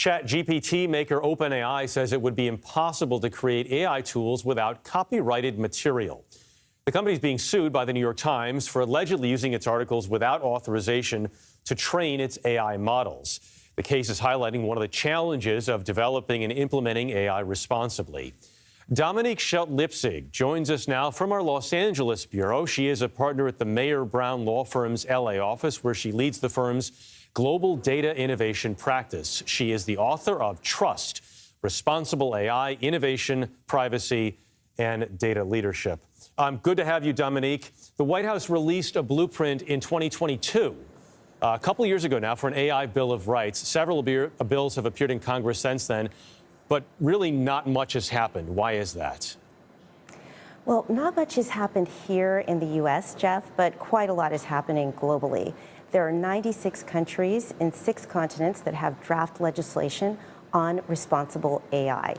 ChatGPT maker OpenAI says it would be impossible to create AI tools without copyrighted material. The company is being sued by the New York Times for allegedly using its articles without authorization to train its AI models. The case is highlighting one of the challenges of developing and implementing AI responsibly. Dominique Schelt-Lipsig joins us now from our Los Angeles bureau. She is a partner at the Mayer Brown Law Firm's LA office, where she leads the firm's global data innovation practice. She is the author of Trust, Responsible AI, Innovation, Privacy, and Data Leadership. Good to have you, Dominique. The White House released a blueprint in 2022, a couple of years ago now, for an AI Bill of Rights. Several bills have appeared in Congress since then, but really not much has happened. Why is that? Well, not much has happened here in the U.S., Jeff, but quite a lot is happening globally. There are 96 countries in 6 continents that have draft legislation on responsible AI.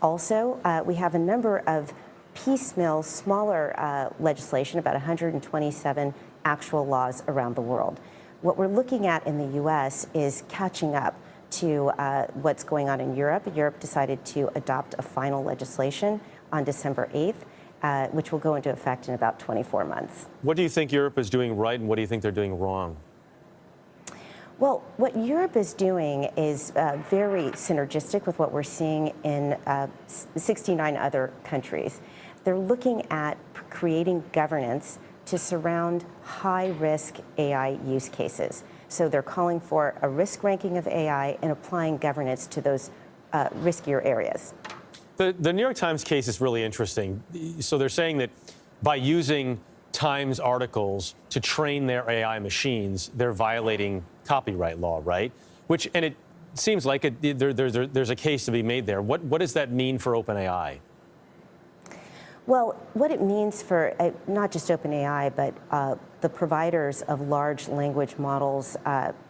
Also, we have a number of piecemeal, smaller legislation, about 127 actual laws around the world. What we're looking at in the U.S. is catching up to what's going on in Europe. Europe decided to adopt a final legislation on December 8th, which will go into effect in about 24 months. What do you think Europe is doing right, and what do you think they're doing wrong? Well, what Europe is doing is very synergistic with what we're seeing in 69 other countries. They're looking at creating governance to surround high-risk AI use cases. So they're calling for a risk ranking of AI and applying governance to those riskier areas. The New York Times case is really interesting. So they're saying that by using Times articles to train their AI machines, they're violating copyright law, right? And it seems like there's a case to be made there. What does that mean for OpenAI? Well, what it means for not just OpenAI, but the providers of large language models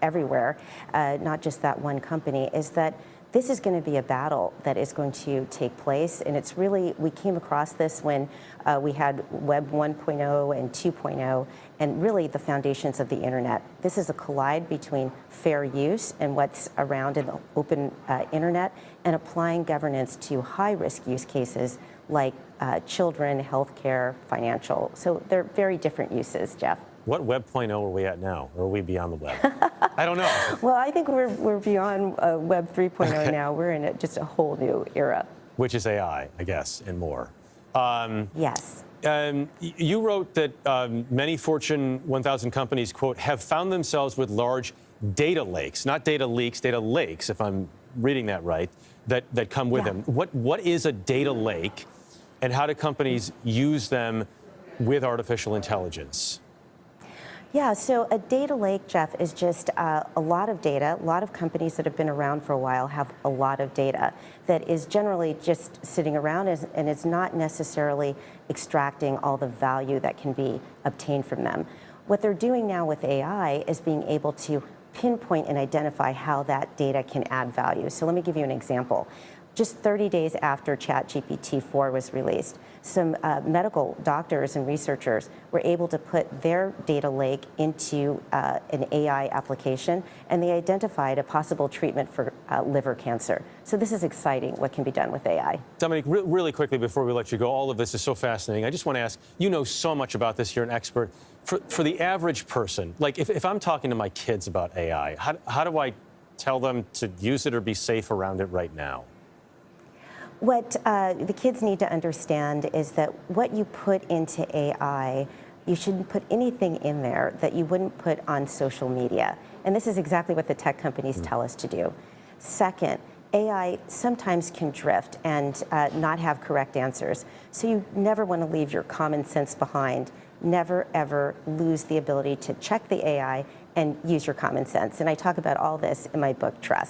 everywhere, not just that one company, is that this is going to be a battle that is going to take place. And it's really, we came across this when we had Web 1.0 and 2.0, and really the foundations of the internet. This is a collide between fair use and what's around in the open internet, and applying governance to high-risk use cases like children, healthcare, financial. So they're very different uses, Jeff. What Web 0.0 are we at now? Or are we beyond the web? I don't know. Well, I think we're beyond Web 3.0 okay. Now. We're in just a whole new era. Which is AI, I guess, and more. Yes. You wrote that many Fortune 1000 companies, quote, have found themselves with large data lakes, not data leaks, data lakes, if I'm reading that right, that come with them. What is a data lake, and how do companies use them with artificial intelligence? Yeah, so a data lake, Jeff, is just a lot of data. A lot of companies that have been around for a while have a lot of data that is generally just sitting around and it's not necessarily extracting all the value that can be obtained from them. What they're doing now with AI is being able to pinpoint and identify how that data can add value. So let me give you an example. Just 30 days after ChatGPT 4 was released, some medical doctors and researchers were able to put their data lake into an AI application, and they identified a possible treatment for liver cancer. So this is exciting, what can be done with AI. Dominique, really quickly before we let you go, all of this is so fascinating. I just want to ask, you know so much about this, you're an expert. For the average person, like if I'm talking to my kids about AI, how do I tell them to use it or be safe around it right now? What the kids need to understand is that what you put into AI, you shouldn't put anything in there that you wouldn't put on social media. And this is exactly what the tech companies tell us to do. Second, AI sometimes can drift and not have correct answers. So you never want to leave your common sense behind. Never, ever lose the ability to check the AI and use your common sense. And I talk about all this in my book, Trust.